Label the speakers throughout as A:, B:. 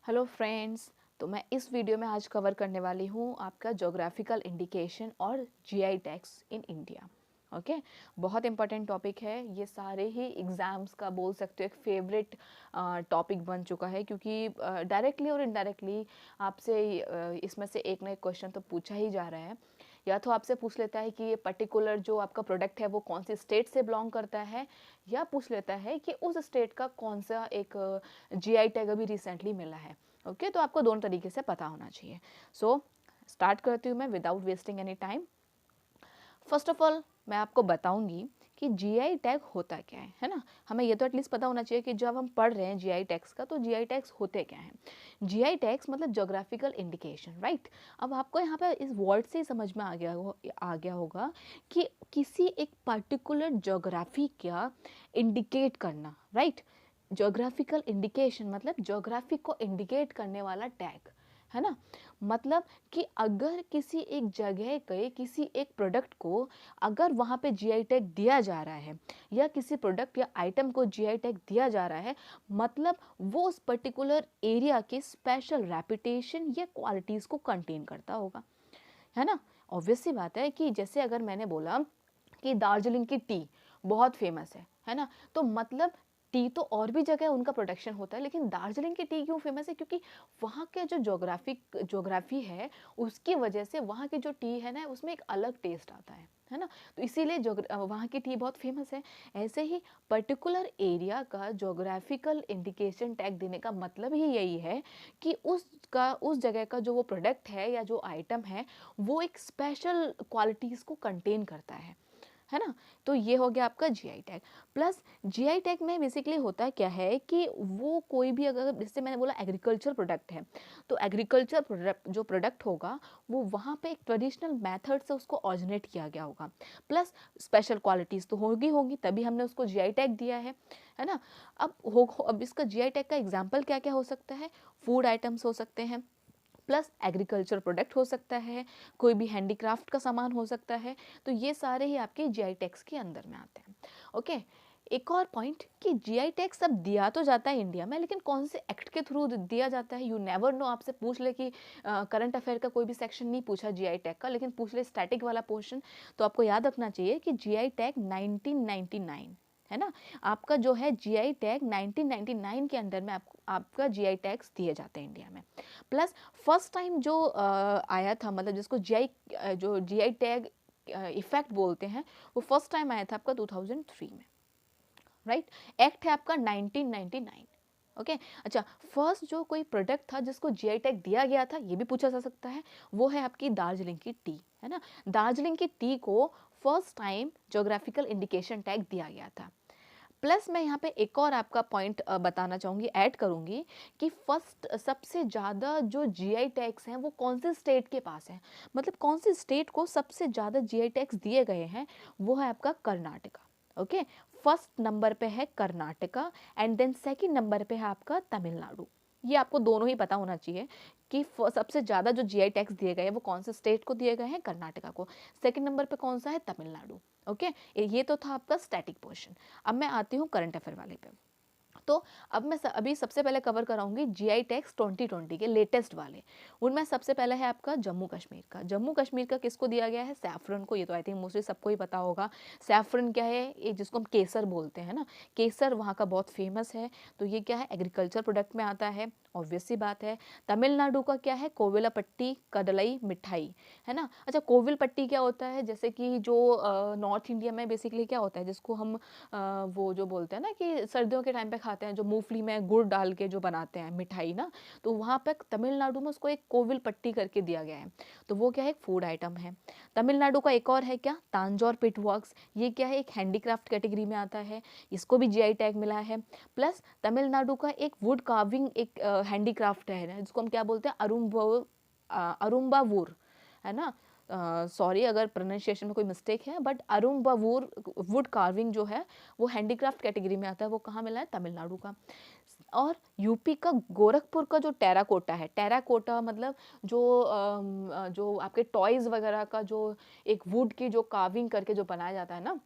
A: Hello friends. तो मैं इस वीडियो में आज कवर करने वाली हूँ आपका ज्योग्राफिकल इंडिकेशन और GI tags in India. Okay, बहुत इंपॉर्टेंट टॉपिक है। ये सारे ही एग्ज़ाम्स का बोल सकते हो एक फेवरेट टॉपिक बन चुका है, क्योंकि डायरेक्टली और इनडायरेक्टली आपसे इसमें से एक ना एक क्वेश्चन तो पूछा ही जा रहा है। या तो आपसे पूछ लेता है कि ये पर्टिकुलर जो आपका प्रोडक्ट है वो कौन सी स्टेट से बिलोंग करता है, या पूछ लेता है कि उस स्टेट का कौन सा एक जीआई टैग अभी रिसेंटली मिला है। ओके, तो आपको दोनों तरीके से पता होना चाहिए। सो स्टार्ट करती हूँ मैं without wasting any time. First of all मैं आपको बताऊंगी कि जीआई टैग होता क्या है ना। हमें ये तो एटलीस्ट पता होना चाहिए कि जब हम पढ़ रहे हैं जीआई टैग्स का, तो जीआई टैग्स होते क्या हैं। जीआई टैग्स मतलब ज्योग्राफिकल इंडिकेशन, राइट। अब आपको यहाँ पे इस वर्ड से ही समझ में आ गया होगा कि किसी एक पर्टिकुलर ज्योग्राफी का इंडिकेट करना, राइट। ज्योग्राफिकल इंडिकेशन मतलब ज्योग्राफी को इंडिकेट करने वाला टैग, है ना। मतलब कि अगर किसी एक जगह के किसी एक प्रोडक्ट को अगर वहाँ पे जीआई टैग दिया जा रहा है, या किसी प्रोडक्ट या आइटम को जीआई टैग दिया जा रहा है, मतलब वो उस पर्टिकुलर एरिया के स्पेशल रेपुटेशन या क्वालिटीज़ को कंटेन करता होगा, है ना। ऑब्वियस सी बात है कि जैसे अगर मैंने बोला कि दार्जिलिंग की टी बहुत फेमस है ना, तो मतलब टी तो और भी जगह उनका प्रोडक्शन होता है, लेकिन दार्जिलिंग की टी क्यों फेमस है? क्योंकि वहाँ के जो ज्योग्राफी है, उसकी वजह से वहाँ की जो टी है ना, उसमें एक अलग टेस्ट आता है ना। तो इसीलिए वहाँ की टी बहुत फेमस है। ऐसे ही पर्टिकुलर एरिया का ज्योग्राफिकल इंडिकेशन टैग देने का मतलब ही यही है कि उस जगह का जो वो प्रोडक्ट है या जो आइटम है, वो एक स्पेशल क्वालिटीज़ को कंटेन करता है ना। तो ये हो गया आपका GI tag. Plus GI tag में बेसिकली होता क्या है कि वो कोई भी, अगर जैसे मैंने बोला एग्रीकल्चर प्रोडक्ट है, तो एग्रीकल्चर प्रोडक्ट जो प्रोडक्ट होगा वो वहाँ पे एक ट्रेडिशनल मेथड से उसको ऑरिजिनेट किया गया होगा। प्लस स्पेशल क्वालिटीज़ तो होगी तभी हमने उसको जीआई टैग दिया है ना। अब इसका जीआई टैग का एग्जाम्पल क्या क्या हो सकता है? फूड आइटम्स हो सकते हैं, प्लस एग्रीकल्चर प्रोडक्ट हो सकता है, कोई भी हैंडीक्राफ्ट का सामान हो सकता है। तो ये सारे ही आपके जीआई टैग्स के अंदर में आते हैं। ओके, एक और पॉइंट कि जीआई टैग सब दिया तो जाता है इंडिया में, लेकिन कौन से एक्ट के थ्रू दिया जाता है, यू नेवर नो। आपसे पूछ ले कि करंट अफेयर का कोई भी सेक्शन नहीं पूछा जीआई टैग का, लेकिन पूछ ले स्टैटिक वाला पोर्शन, तो आपको याद रखना चाहिए कि जीआई टैग 1999, है ना। आपका जो है जीआई टैग 1999 के अंदर में आपका जीआई टैग्स दिए जाते हैं इंडिया में। प्लस फर्स्ट टाइम जो आया था, मतलब जिसको जीआई टैग इफेक्ट बोलते हैं, वो फर्स्ट टाइम आया था आपका 2003 में, राइट। एक्ट है आपका 1999। ओके, अच्छा। फर्स्ट जो कोई प्रोडक्ट था जिसको जीआई टैग दिया गया था, ये भी पूछा जा सकता है, वो है आपकी दार्जिलिंग की टी, है ना। दार्जिलिंग की टी को first time geographical indication tag दिया गया था। प्लस मैं यहाँ पे एक और आपका पॉइंट बताना चाहूँगी, ऐड करूँगी कि फर्स्ट सबसे ज़्यादा जो जीआई टैग्स हैं वो कौन से स्टेट के पास हैं, मतलब कौन सी स्टेट को सबसे ज़्यादा जीआई टैग्स दिए गए हैं, वो है आपका कर्नाटका। ओके, फर्स्ट नंबर पे है Karnataka, and then second number पे है आपका तमिलनाडु। ये आपको दोनों ही पता होना चाहिए कि सबसे ज़्यादा जो जीआई टैग्स दिए गए हैं वो कौन से स्टेट को दिए गए हैं, कर्नाटका को। सेकंड नंबर पे कौन सा है, तमिलनाडु। ओके, ये तो था आपका स्टैटिक पोर्शन। अब मैं आती हूँ करंट अफेयर वाले पे। तो अब मैं अभी सबसे पहले कवर कराऊंगी जीआई टैग्स 2020 के लेटेस्ट वाले। उनमें सबसे पहले है आपका जम्मू कश्मीर का। जम्मू कश्मीर का किसको दिया गया है? सैफरन को। ये तो आई थिंक मोस्टली सबको ही पता होगा। सैफरन क्या है? ये जिसको हम केसर बोलते हैं ना, केसर वहाँ का बहुत फेमस है। तो ये क्या है? एग्रीकल्चर प्रोडक्ट में आता है, ऑब्वियस सी बात है। तमिलनाडु का क्या है? कोविलापट्टी कडलाई मिठाई, है ना। अच्छा, कोविलपट्टी क्या होता है? जैसे कि जो नॉर्थ इंडिया में बेसिकली क्या होता है, जिसको हम वो जो बोलते हैं ना कि सर्दियों के टाइम पे खाते हैं, जो मूंगफली में गुड़ डाल के जो बनाते हैं मिठाई ना, तो वहाँ पे तमिलनाडु में उसको एक कोविल पट्टी करके दिया गया है। तो वो क्या है? एक फूड आइटम है। तमिलनाडु का एक और है क्या? तांजौर पिट वर्क्स। ये क्या है? एक हैंडीक्राफ्ट कैटेगरी में आता है, इसको भी जीआई टैग मिला है। प्लस तमिलनाडु का एक वुड कार्विंग एक हैंडीक्राफ्ट है, जिसको हम क्या बोलते हैं? अरुम्बावूर, है ना। सॉरी अगर प्रोनाउंसिएशन में कोई मिस्टेक है, बट अरुम्बावूर वुड कार्विंग जो है वो हैंडीक्राफ्ट कैटेगरी में आता है। वो कहाँ मिला है? तमिलनाडु का। और यूपी का गोरखपुर का जो टेराकोटा है, टेराकोटा मतलब जो आपके टॉयज वगैरह का जो एक वुड की जो कार्विंग करके जो बनाया जाता है ना,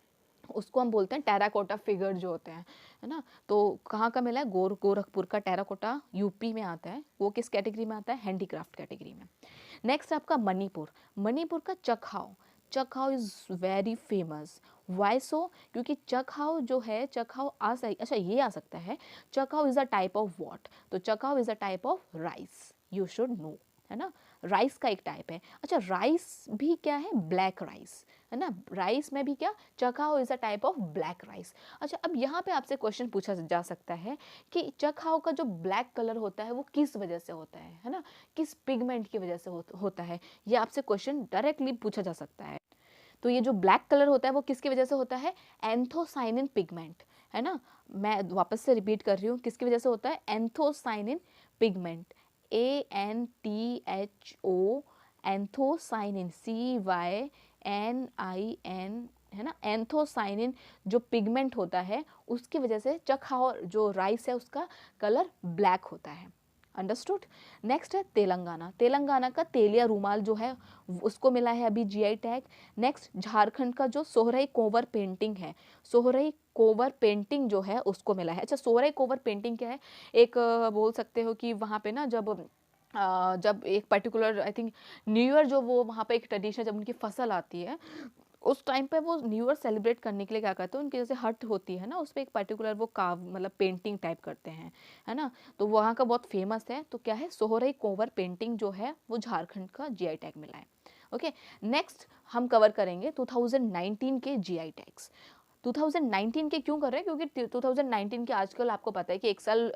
A: उसको हम बोलते हैं टेराकोटा फिगर जो होते हैं, है ना। तो कहाँ का मिला है, गोरखपुर का टेराकोटा यूपी में आता है, वो किस कैटेगरी में आता है, हैंडीक्राफ्ट कैटेगरी में। नेक्स्ट आपका मणिपुर, मणिपुर का चकहाव, चकहाव इज़ वेरी फेमस। वाई सो, क्योंकि चकहाव जो है, चकहाव अच्छा ये आ सकता है, Chakhao is a type of what, तो Chakhao is a type of rice, you should know, है ना। राइस का एक टाइप है। अच्छा राइस भी क्या है, ब्लैक राइस, है ना। राइस में भी क्या, Chakhao is a type of black rice. अच्छा अब यहाँ पे आपसे क्वेश्चन पूछा जा सकता है कि चकहाव का जो ब्लैक कलर होता है वो किस वजह से होता है ना, किस पिगमेंट की वजह से होता है, ये आपसे क्वेश्चन डायरेक्टली पूछा जा सकता है। तो ये जो ब्लैक कलर होता है वो किसकी वजह से होता है, एंथोसाइनिन पिगमेंट, है ना। मैं वापस से रिपीट कर रही हूँ, किसकी वजह से होता है, anthocyanin pigment, ANTHO, anthocyanin, CYNIN, है ना। एंथोसाइनिन जो पिगमेंट होता है उसकी वजह से चकहाव जो राइस है उसका कलर ब्लैक होता है। अंडरस्टूड। नेक्स्ट है तेलंगाना, तेलंगाना का तेलिया रूमाल जो है उसको मिला है अभी GI टैग। नेक्स्ट झारखंड का जो सोहराई कोवर पेंटिंग है, सोहराई कोवर पेंटिंग जो है उसको मिला है। अच्छा सोहराई कोवर पेंटिंग क्या है, एक बोल सकते हो कि वहाँ पे ना जब एक particular I think new year जो वो वहाँ पे एक ट्रेडिशन, जब उनकी फसल आती है उस टाइम पे वो न्यू ईयर सेलिब्रेट करने के लिए क्या करते हैं, उनकी जैसे हट होती है ना, उस पर एक पर्टिकुलर वो मतलब पेंटिंग टाइप करते हैं, है ना। तो वहाँ का बहुत फेमस है, तो क्या है, सोहराई कोवर पेंटिंग जो है वो झारखंड का GI टैग मिला है। ओके नेक्स्ट हम कवर करेंगे 2019 के GI टैग्स। 2019 के क्यों कर रहे हैं, क्योंकि 2019 के आजकल आपको पता है कि एक साल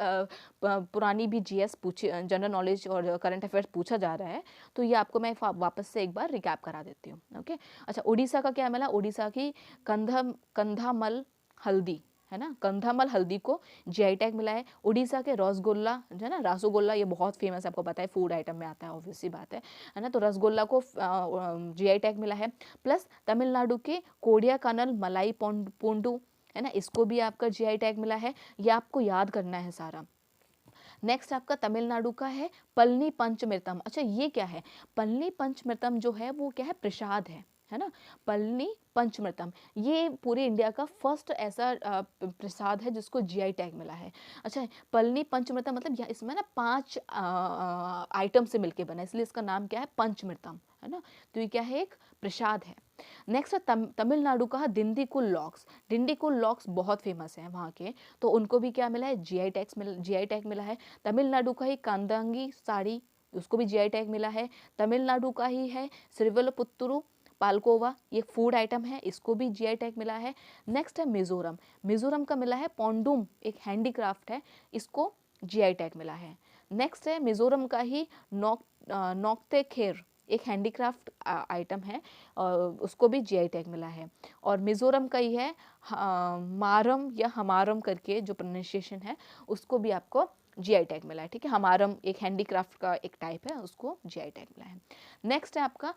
A: पुरानी भी GS पूछी, जनरल नॉलेज और करंट अफेयर्स पूछा जा रहा है, तो ये आपको मैं वापस से एक बार रिकैप करा देती हूँ। ओके अच्छा उड़ीसा का क्या मिला, उड़ीसा की कंधामल हल्दी, है ना, कंधामल हल्दी को GI टैग मिला है। उड़ीसा के रसगुल्ला है ना, रसगुल्ला ये बहुत फेमस है, आपको पता है फूड आइटम में आता है, ऑब्वियसली बात है ना। तो रसगुल्ला को GI टैग मिला है। प्लस तमिलनाडु के कोडियाकनल मलाई पोंडू, है ना, इसको भी आपका GI टैग मिला है। ये आपको याद करना है सारा। नेक्स्ट आपका तमिलनाडु का है पलनी पंचमृतम। अच्छा ये क्या है, पलनी पंचमृतम जो है वो क्या है, प्रसाद है ना। पलनी पंचमृतम ये पूरे इंडिया का फर्स्ट ऐसा प्रसाद है जिसको GI टैग मिला है। अच्छा पलनी पंचमृतम मतलब इसमें ना 5 आइटम से मिलके बना है, इसलिए इसका नाम क्या है, पंचमृतम, है ना। तो ये क्या है, एक प्रसाद है। नेक्स्ट है तमिलनाडु का दिंडीकुल लॉक्स, डिंडीकुल लॉक्स बहुत फेमस है वहाँ के, तो उनको भी क्या मिला है, GI टैग मिला है। तमिलनाडु का ही कांदांगी साड़ी, उसको भी GI टैग मिला है। तमिलनाडु का ही है श्रीविल्लिपुत्तुर पालकोवा, ये फूड आइटम है, इसको भी GI टैग मिला है। नेक्स्ट है मिजोरम, मिजोरम का मिला है पोंडुम, एक हैंडीक्राफ्ट है, इसको GI टैग मिला है। नेक्स्ट है मिजोरम का ही नोक्ते खेर, एक हैंडीक्राफ्ट आइटम है, उसको भी GI टैग मिला है। और मिजोरम का ही है मारम या हमारम करके जो प्रोनाउंसिएशन है, उसको भी आपको GI टैग मिला है, ठीक है। हमारम एक हैंडीक्राफ्ट का एक टाइप है, उसको GI टैग मिला है। नेक्स्ट है आपका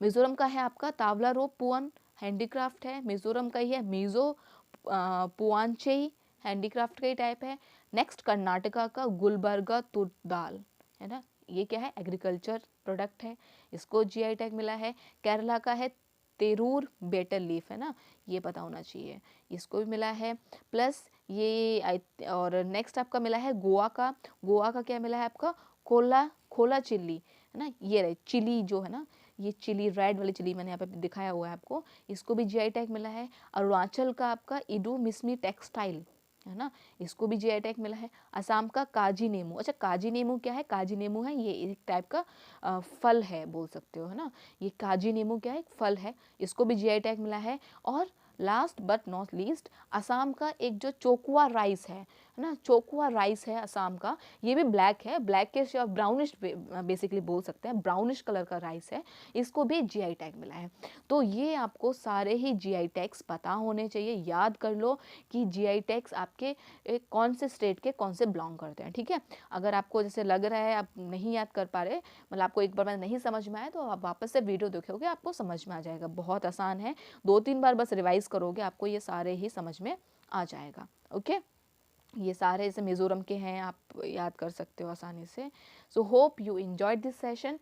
A: मिजोरम का है आपका तावला रोप पुअन, हैंडीक्राफ्ट है। मिजोरम का ही है मिजो पुआनचेई, हैंडीक्राफ्ट का ही टाइप है। नेक्स्ट कर्नाटका का गुलबर्गा तुर दाल, है ना, ये क्या है, एग्रीकल्चर प्रोडक्ट है, इसको GI टैग मिला है। केरला का है तेरूर बेटर लीफ, है ना, ये पता होना चाहिए, इसको भी मिला है। प्लस ये और नेक्स्ट आपका मिला है गोवा का क्या मिला है आपका, खोला चिल्ली, है ना, ये रहे चिली जो है ना, ये चिली रेड वाली चिली मैंने यहाँ पे दिखाया हुआ है आपको, इसको भी GI टैग मिला है। अरुणाचल का आपका इडू मिसमी टेक्सटाइल, है ना, इसको भी GI टैग मिला है। असम का काजी नीमू, अच्छा काजी नीमू क्या है, काजी नीमू है ये एक टाइप का फल है बोल सकते हो, है ना, ये काजी नीमू क्या है, एक फल है, इसको भी GI टैग मिला है। और last but not least Assam का एक जो चोकुआ राइस है ना, चोकुआ राइस है असम का, ये भी ब्लैक है, ब्लैक के ब्राउनिश बेसिकली बोल सकते हैं, ब्राउनिश कलर का राइस है, इसको भी GI टैग मिला है। तो ये आपको सारे ही GI टैग्स पता होने चाहिए, याद कर लो कि GI टैग्स आपके कौन से स्टेट के कौन से बिलोंग करते हैं, ठीक है। अगर आपको जैसे लग रहा है आप नहीं याद कर पा रहे, मतलब आपको एक बार में नहीं समझ में आए, तो आप वापस से वीडियो देखोगे आपको समझ में आ जाएगा, बहुत आसान है, 2-3 बार बस रिवाइज करोगे आपको ये सारे ही समझ में आ जाएगा। ओके ये सारे जैसे मिज़ोरम के हैं, आप याद कर सकते हो आसानी से। So hope you enjoyed this session.